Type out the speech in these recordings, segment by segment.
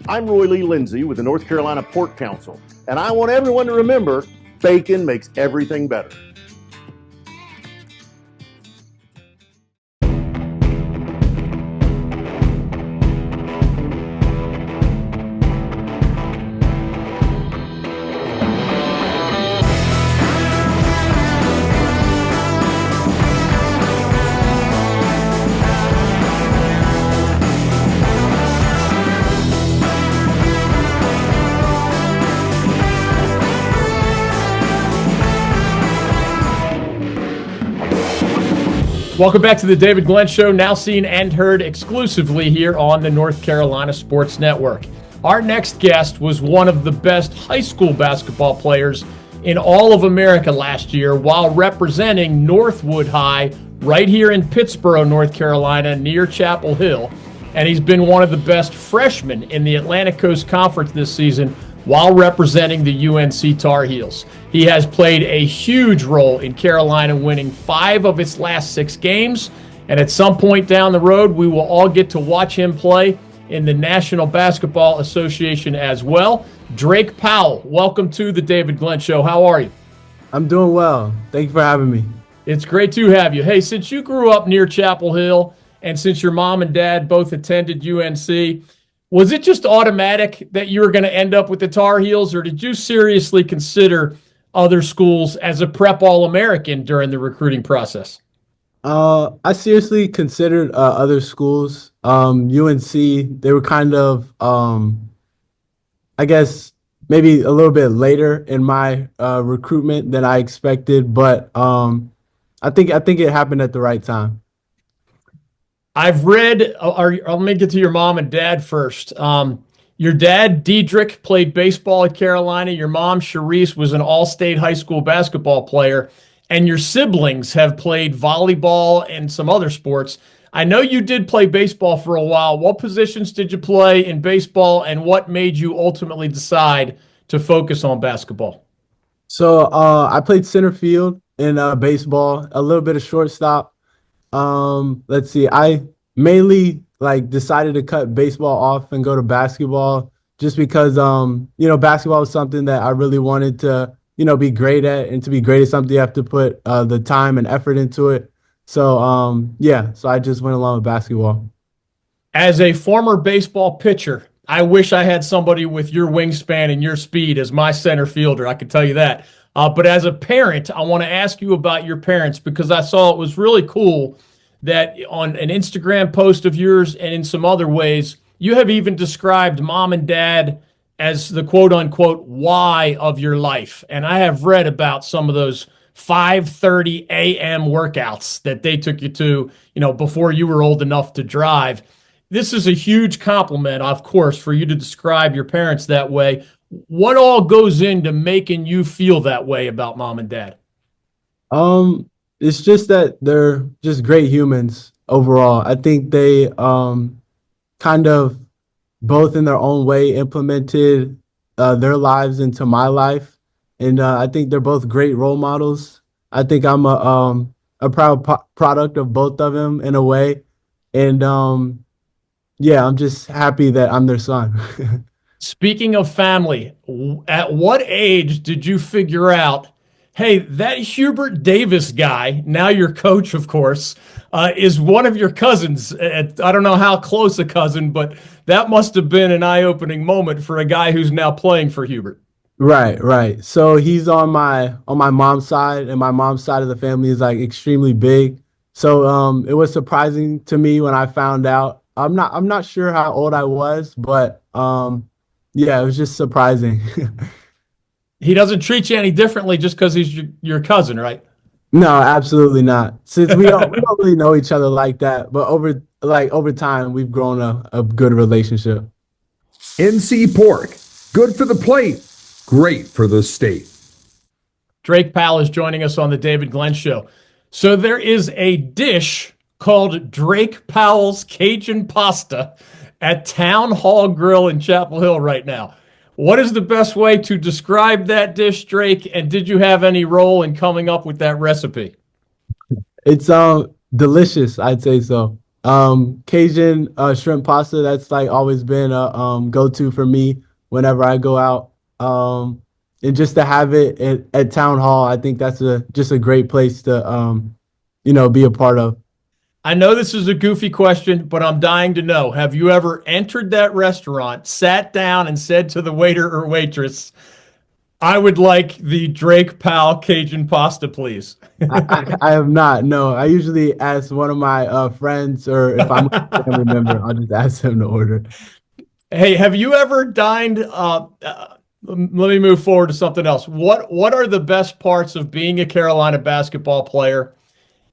I'm Roy Lee Lindsay with the North Carolina Pork Council, and I want everyone to remember bacon makes everything better. Welcome back to the David Glenn Show, now seen and heard exclusively here on the North Carolina Sports Network. Our next guest was one of the best high school basketball players in all of America last year while representing Northwood High right here in Pittsboro, North Carolina, near Chapel Hill. And he's been one of the best freshmen in the Atlantic Coast Conference this season while representing the UNC Tar Heels. He has played a huge role in Carolina winning 5 of its last 6 games, and at some point down the road, we will all get to watch him play in the National Basketball Association as well. Dedric Powell, welcome to the David Glenn Show. How are you? I'm doing well. Thank you for having me. It's great to have you. Hey, since you grew up near Chapel Hill, and since your mom and dad both attended UNC, was it just automatic that you were going to end up with the Tar Heels, or did you seriously consider other schools as a prep All-American during the recruiting process? I seriously considered other schools. UNC, they were kind of, I guess, maybe a little bit later in my recruitment than I expected, but I think it happened at the right time. I've read, let me get to your mom and dad first. Your dad, Dedric, played baseball at Carolina. Your mom, Cherice, was an all-state high school basketball player. And your siblings have played volleyball and some other sports. I know you did play baseball for a while. What positions did you play in baseball, and what made you ultimately decide to focus on basketball? So I played center field in baseball, a little bit of shortstop. Let's see, I mainly decided to cut baseball off and go to basketball just because, basketball was something that I really wanted to, be great at, and to be great at something you have to put the time and effort into it. So, so I just went along with basketball. As a former baseball pitcher, I wish I had somebody with your wingspan and your speed as my center fielder. I can tell you that. But as a parent, I want to ask you about your parents, because I saw it was really cool that on an Instagram post of yours and in some other ways, you have even described mom and dad as the quote-unquote why of your life. And I have read about some of those 5:30 a.m. workouts that they took you to, before you were old enough to drive. This is a huge compliment, of course, for you to describe your parents that way. What all goes into making you feel that way about mom and dad? It's just that they're just great humans overall. I think they kind of both in their own way implemented their lives into my life. And I think they're both great role models. I think I'm a proud product of both of them in a way. And I'm just happy that I'm their son. Speaking of family, at what age did you figure out, hey, that Hubert Davis guy, now your coach, of course, is one of your cousins? I don't know how close a cousin, but that must have been an eye-opening moment for a guy who's now playing for Hubert. Right. So he's on my mom's side, and my mom's side of the family is extremely big. So it was surprising to me when I found out. I'm not sure how old I was, but it was just surprising. He doesn't treat you any differently just because he's your cousin, right? No, absolutely not. Since we don't really know each other like that, but over time we've grown a good relationship. NC Pork, good for the plate, great for the state. Dedric Powell is joining us on the David Glenn Show. So there is a dish called Dedric Powell's Cajun Pasta at Town Hall Grill in Chapel Hill right now. What is the best way to describe that dish, Dedric? And did you have any role in coming up with that recipe? It's delicious, I'd say so. Cajun shrimp pasta, that's like always been a go-to for me whenever I go out. And just to have it at Town Hall, I think that's just a great place to be a part of. I know this is a goofy question, but I'm dying to know. Have you ever entered that restaurant, sat down, and said to the waiter or waitress, I would like the Drake Powell Cajun pasta, please? I have not. No, I usually ask one of my friends, or if I'm a family member, I'll just ask them to order. Hey, have you ever dined? Let me move forward to something else. What are the best parts of being a Carolina basketball player?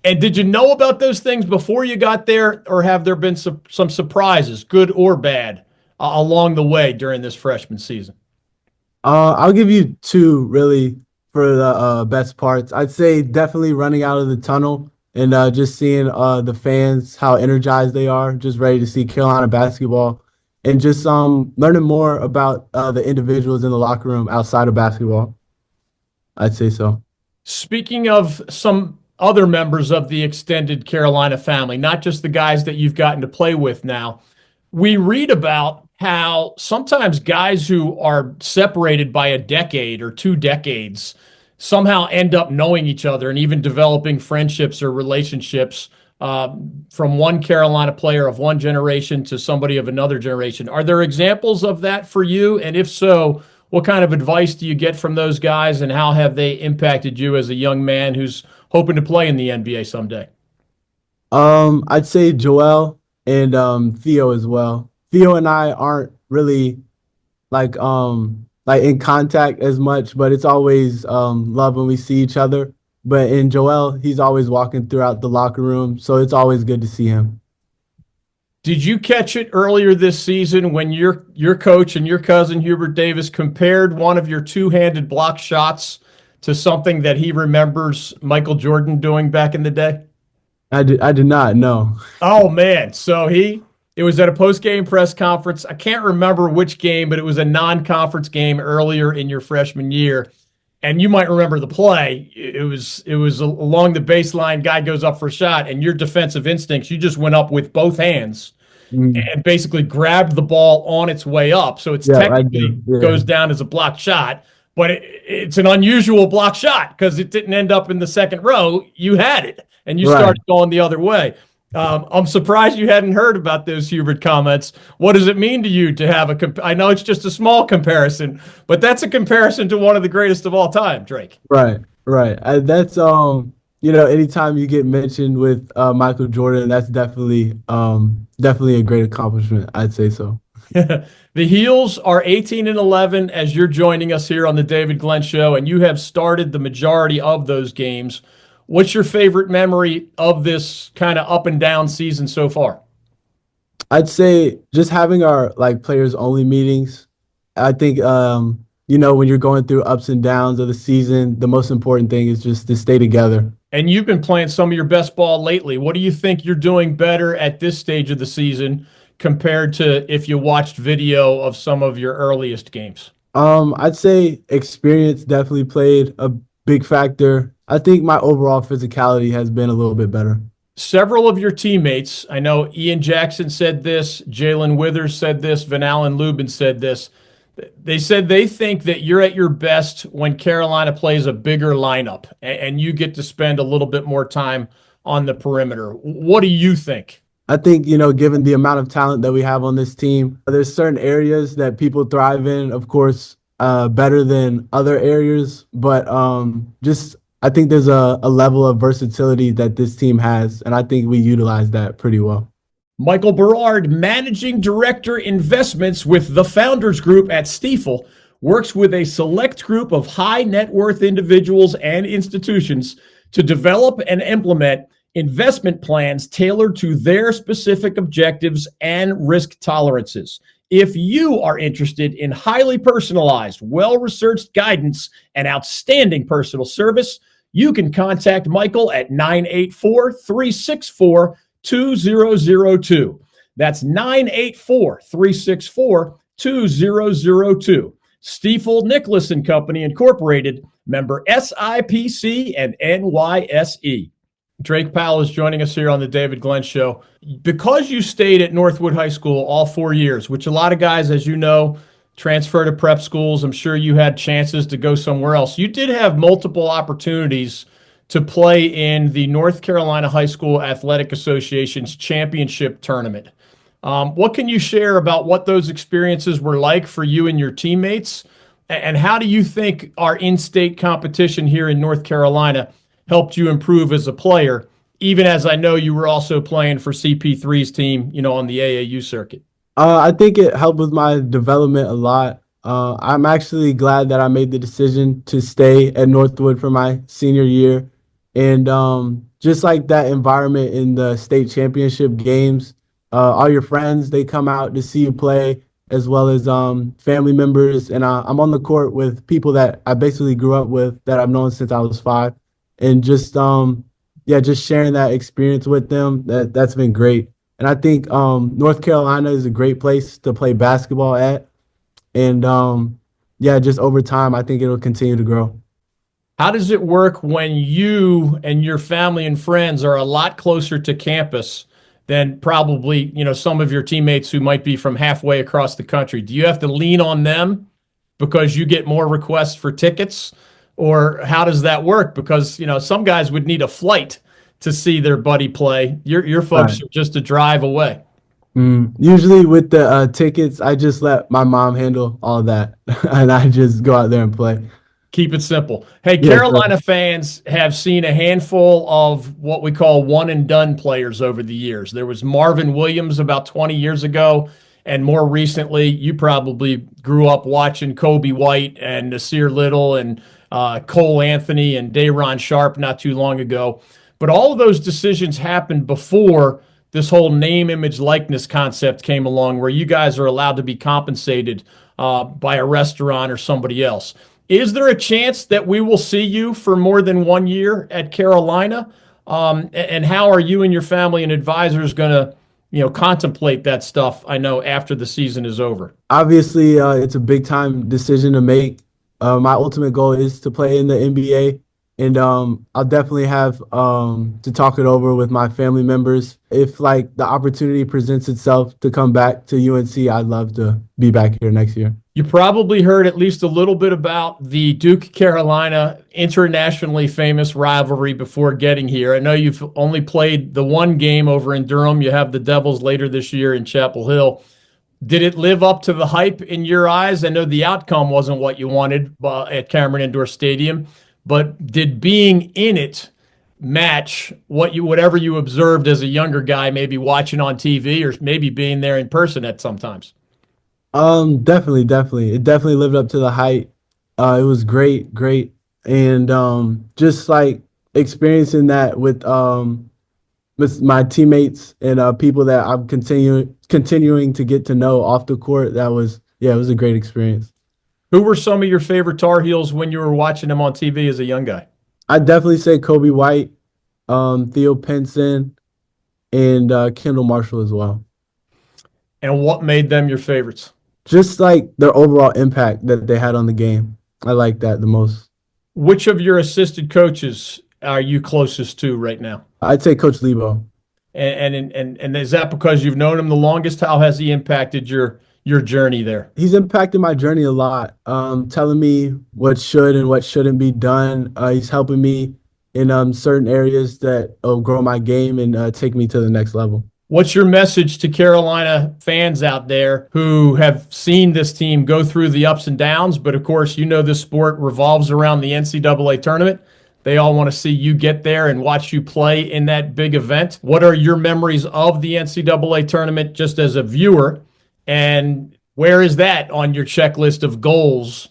And did you know about those things before you got there, or have there been some surprises, good or bad, along the way during this freshman season? I'll give you two really for the best parts. I'd say definitely running out of the tunnel and just seeing the fans, how energized they are, just ready to see Carolina basketball, and just learning more about the individuals in the locker room outside of basketball. I'd say so. Speaking of some other members of the extended Carolina family, not just the guys that you've gotten to play with now, we read about how sometimes guys who are separated by a decade or 2 decades somehow end up knowing each other and even developing friendships or relationships from one Carolina player of one generation to somebody of another generation. Are there examples of that for you? And if so, what kind of advice do you get from those guys, and how have they impacted you as a young man who's hoping to play in the NBA someday? I'd say Joel and Theo as well. Theo and I aren't really like in contact as much, but it's always love when we see each other. But in Joel, he's always walking throughout the locker room, so it's always good to see him. Did you catch it earlier this season when your coach and your cousin Hubert Davis compared one of your two-handed block shots to something that he remembers Michael Jordan doing back in the day? I did not know. Oh man, so it was at a post-game press conference. I can't remember which game, but it was a non-conference game earlier in your freshman year. And you might remember the play. It was along the baseline, guy goes up for a shot, and your defensive instincts, you just went up with both hands and basically grabbed the ball on its way up. So it's technically goes down as a blocked shot, but it's an unusual block shot because it didn't end up in the second row. You had it, and you started going the other way. I'm surprised you hadn't heard about those Hubert comments. What does it mean to you to have I know it's just a small comparison, but that's a comparison to one of the greatest of all time, Drake. Right. That's anytime you get mentioned with Michael Jordan, that's definitely a great accomplishment. I'd say so. The Heels are 18-11 as you're joining us here on the David Glenn Show, and you have started the majority of those games. What's your favorite memory of this kind of up and down season so far? I'd say just having our players only meetings. I think when you're going through ups and downs of the season, the most important thing is just to stay together. And you've been playing some of your best ball lately. What do you think you're doing better at this stage of the season compared to if you watched video of some of your earliest games? I'd say experience definitely played a big factor. I think my overall physicality has been a little bit better. Several of your teammates, I know Ian Jackson said this, Jalen Withers said this, Van Allen Lubin said this. They said they think that you're at your best when Carolina plays a bigger lineup and you get to spend a little bit more time on the perimeter. What do you think? I think, given the amount of talent that we have on this team, there's certain areas that people thrive in, of course, better than other areas, but I think there's a level of versatility that this team has, and I think we utilize that pretty well. Michael Berard, Managing Director Investments with the Founders Group at Stifel, works with a select group of high net worth individuals and institutions to develop and implement investment plans tailored to their specific objectives and risk tolerances. If you are interested in highly personalized, well-researched guidance and outstanding personal service, you can contact Michael at 984-364-2002. That's 984-364-2002. Stifel Nicholas and Company Incorporated, member SIPC and NYSE. Drake Powell is joining us here on the David Glenn Show. Because you stayed at Northwood High School all 4 years, which a lot of guys, as you know, transfer to prep schools. I'm sure you had chances to go somewhere else. You did have multiple opportunities to play in the North Carolina High School Athletic Association's championship tournament. What can you share about what those experiences were like for you and your teammates? And how do you think our in-state competition here in North Carolina helped you improve as a player, even as I know you were also playing for CP3's team, on the AAU circuit? I think it helped with my development a lot. I'm actually glad that I made the decision to stay at Northwood for my senior year. And just like that environment in the state championship games, all your friends, they come out to see you play, as well as family members. And I'm on the court with people that I basically grew up with, that I've known since I was 5. And just just sharing that experience with them, that's been great. And I think North Carolina is a great place to play basketball at. And just over time, I think it'll continue to grow. How does it work when you and your family and friends are a lot closer to campus than probably, some of your teammates who might be from halfway across the country? Do you have to lean on them because you get more requests for tickets? Or how does that work? Because, some guys would need a flight to see their buddy play. Your folks are just a drive away. Usually with the tickets, I just let my mom handle all that, and I just go out there and play. Keep it simple. Hey, Yeah, Carolina fans have seen a handful of what we call one-and-done players over the years. There was Marvin Williams about 20 years ago, and more recently, you probably grew up watching Kobe White and Nasir Little and Cole Anthony and Day'Ron Sharp not too long ago. But all of those decisions happened before this whole name, image, likeness concept came along, where you guys are allowed to be compensated by a restaurant or somebody else. Is there a chance that we will see you for more than 1 year at Carolina? And how are you and your family and advisors going to, contemplate that stuff, I know, after the season is over? Obviously, it's a big-time decision to make. My ultimate goal is to play in the NBA, and I'll definitely have to talk it over with my family members. If, the opportunity presents itself to come back to UNC, I'd love to be back here next year. You probably heard at least a little bit about the Duke-Carolina internationally famous rivalry before getting here. I know you've only played the one game over in Durham. You have the Devils later this year in Chapel Hill. Did it live up to the hype in your eyes? I know the outcome wasn't what you wanted at Cameron Indoor Stadium, but did being in it match whatever you observed as a younger guy, maybe watching on TV or maybe being there in person at sometimes? Definitely. It definitely lived up to the hype. It was great. And just experiencing that with my teammates and people that I'm continuing to get to know off the court, it was a great experience. Who were some of your favorite Tar Heels when you were watching them on TV as a young guy? I'd definitely say Kobe White, Theo Pinson, and Kendall Marshall as well. And what made them your favorites? Just their overall impact that they had on the game. I like that the most. Which of your assistant coaches are you closest to right now? I'd say Coach Lebo. And is that because you've known him the longest? How has he impacted your journey there? He's impacted my journey a lot, telling me what should and what shouldn't be done. He's helping me in certain areas that will grow my game and take me to the next level. What's your message to Carolina fans out there who have seen this team go through the ups and downs, but of course, this sport revolves around the NCAA tournament? They all want to see you get there and watch you play in that big event. What are your memories of the NCAA tournament just as a viewer? And where is that on your checklist of goals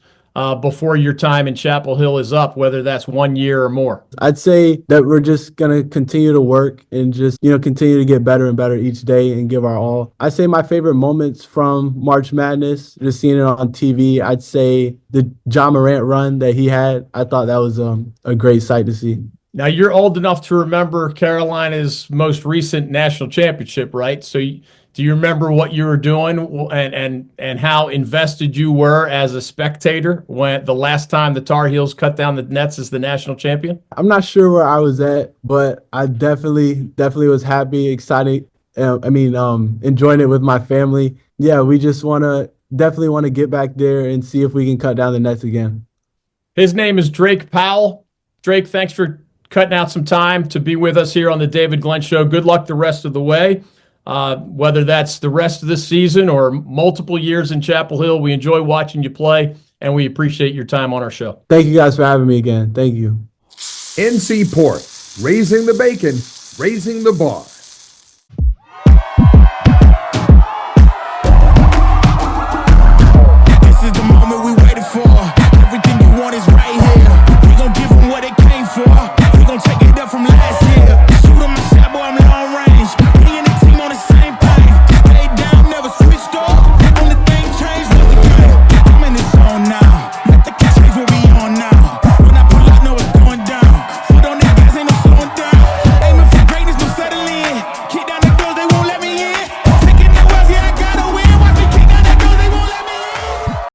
before your time in Chapel Hill is up, whether that's 1 year or more? I'd say that we're just going to continue to work and just, continue to get better and better each day and give our all. I'd say my favorite moments from March Madness, just seeing it on TV, I'd say the John Morant run that he had. I thought that was a great sight to see. Now, you're old enough to remember Carolina's most recent national championship, right? So Do you remember what you were doing and how invested you were as a spectator when the last time the Tar Heels cut down the nets as the national champion? I'm not sure where I was at, but I definitely was happy, excited. Enjoying it with my family. Yeah, we just definitely want to get back there and see if we can cut down the nets again. His name is Dedric Powell. Drake, thanks for cutting out some time to be with us here on the David Glenn Show. Good luck the rest of the way. Whether that's the rest of this season or multiple years in Chapel Hill, we enjoy watching you play, and we appreciate your time on our show. Thank you guys for having me again. Thank you. NC Pork, raising the bacon, raising the boss.